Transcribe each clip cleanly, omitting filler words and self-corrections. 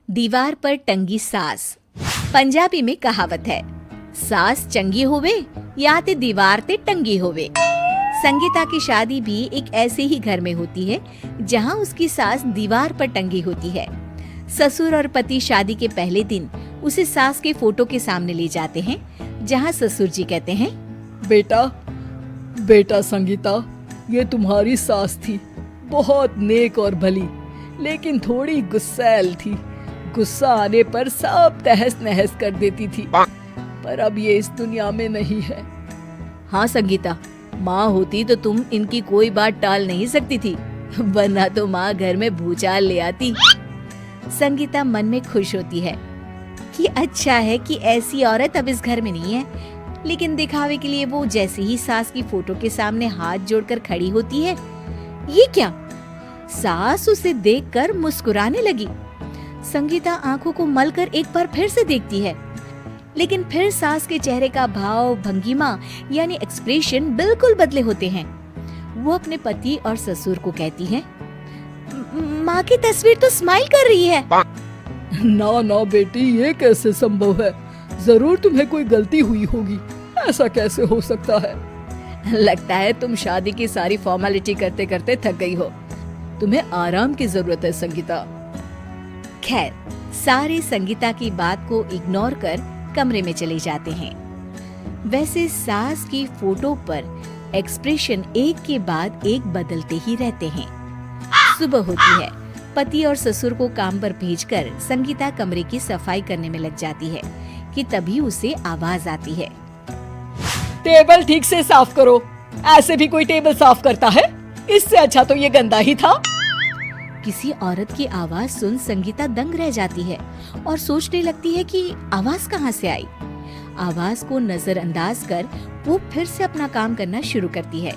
दीवार पर टंगी सास। पंजाबी में कहावत है, सास चंगी होवे या ते दीवार ते टंगी होवे। संगीता की शादी भी एक ऐसे ही घर में होती है जहां उसकी सास दीवार पर टंगी होती है। ससुर और पति शादी के पहले दिन उसे सास के फोटो के सामने ले जाते हैं, जहां ससुर जी कहते हैं, बेटा बेटा संगीता, ये तुम्हारी सास थी, बहुत नेक और भली, लेकिन थोड़ी गुस्सैल थी। गुस्सा आने पर सब तहस नहस कर देती थी, पर अब ये इस दुनिया में नहीं है। हाँ संगीता, माँ होती तो तुम इनकी कोई बात टाल नहीं सकती थी, वरना तो माँ घर में भूचाल ले आती। संगीता मन में खुश होती है कि अच्छा है कि ऐसी औरत अब इस घर में नहीं है, लेकिन दिखावे के लिए वो जैसे ही सास की फोटो के सामने हाथ जोड़कर खड़ी होती है, ये क्या? सास उसे देखकर मुस्कुराने लगी। संगीता आंखों को मलकर एक बार फिर से देखती है, लेकिन फिर सास के चेहरे का भाव, भंगिमा यानी एक्सप्रेशन बिल्कुल बदले होते हैं। वो अपने पति और ससुर को कहती है, माँ की तस्वीर तो स्माइल कर रही है। ना ना बेटी, ये कैसे संभव है? जरूर तुम्हें कोई गलती हुई होगी, ऐसा कैसे हो सकता है? लगता है तुम शादी की सारी फॉर्मेलिटी करते करते थक गई हो, तुम्हें आराम की जरूरत है संगीता। खैर, सारे संगीता की बात को इग्नोर कर कमरे में चले जाते हैं। वैसे सास की फोटो पर एक्सप्रेशन एक के बाद एक बदलते ही रहते हैं। सुबह होती है, पति और ससुर को काम पर भेजकर संगीता कमरे की सफाई करने में लग जाती है कि तभी उसे आवाज आती है, टेबल ठीक से साफ करो। ऐसे भी कोई टेबल साफ करता है? इससे अच्छा तो ये गंदा ही था। किसी औरत की आवाज सुन संगीता दंग रह जाती है और सोचने लगती है कि आवाज कहाँ से आई। आवाज को नजरअंदाज कर वो फिर से अपना काम करना शुरू करती है,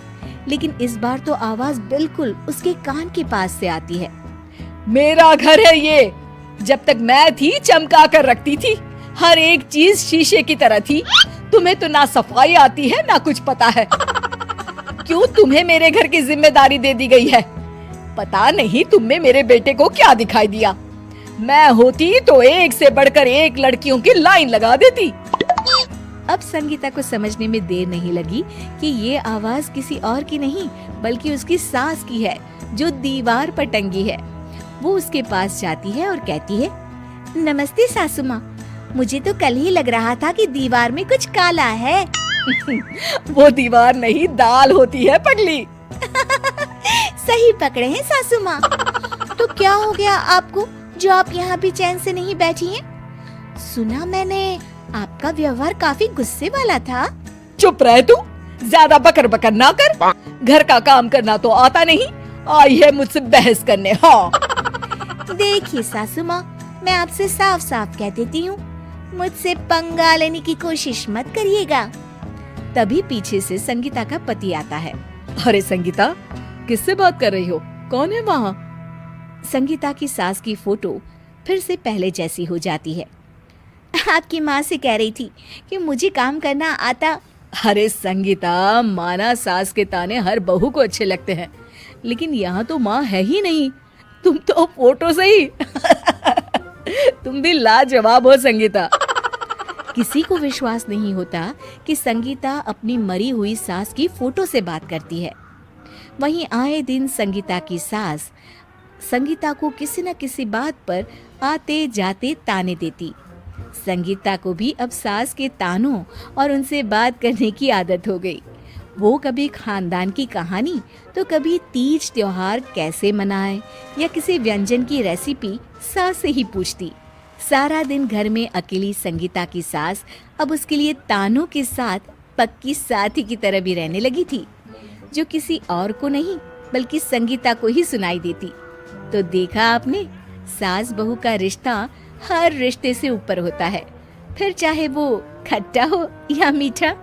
लेकिन इस बार तो आवाज बिल्कुल उसके कान के पास से आती है। मेरा घर है ये, जब तक मैं थी चमका कर रखती थी, हर एक चीज शीशे की तरह थी। तुम्हें तो ना सफाई आती है ना कुछ पता है। क्यों तुम्हें मेरे घर की जिम्मेदारी दे दी गई है? पता नहीं तुम में मेरे बेटे को क्या दिखाई दिया। मैं होती तो एक से बढ़कर एक लड़कियों की लाइन लगा देती। अब संगीता को समझने में देर नहीं लगी कि ये आवाज किसी और की नहीं बल्कि उसकी सास की है, जो दीवार पर टंगी है। वो उसके पास जाती है और कहती है, नमस्ते सासू माँ, मुझे तो कल ही लग रहा था कि दीवार में कुछ काला है। वो दीवार नहीं, दाल होती है पगली। सही पकड़े हैं सासू माँ। तो क्या हो गया आपको जो आप यहाँ भी चैन से नहीं बैठी हैं? सुना मैंने आपका व्यवहार काफी गुस्से वाला था। चुप रह तू, ज्यादा बकर बकर ना कर। घर का काम करना तो आता नहीं, आई है मुझसे बहस करने। हाँ देखिए सासू माँ, मैं आपसे साफ साफ कह देती हूँ, मुझसे पंगा लेने की कोशिश मत करिएगा। तभी पीछे से संगीता का पति आता है। अरे संगीता, किससे बात कर रही हो? कौन है वहाँ? संगीता की सास की फोटो फिर से पहले जैसी हो जाती है। आपकी माँ से कह रही थी कि मुझे काम करना आता। अरे संगीता, माना सास के ताने हर बहू को अच्छे लगते हैं, लेकिन यहाँ तो माँ है ही नहीं, तुम तो फोटो से ही। तुम भी लाजवाब हो संगीता। किसी को विश्वास नहीं होता कि संगीता अपनी मरी हुई सास की फोटो से बात करती है। वहीं आए दिन संगीता की सास संगीता को किसी न किसी बात पर आते जाते ताने देती। संगीता को भी अब सास के तानों और उनसे बात करने की आदत हो गई। वो कभी खानदान की कहानी तो कभी तीज त्योहार कैसे मनाए या किसी व्यंजन की रेसिपी सास से ही पूछती। सारा दिन घर में अकेली संगीता की सास अब उसके लिए तानों के साथ पक्की साथी की तरह भी रहने लगी थी, जो किसी और को नहीं बल्कि संगीता को ही सुनाई देती। तो देखा आपने, सास बहू का रिश्ता हर रिश्ते से ऊपर होता है, फिर चाहे वो खट्टा हो या मीठा।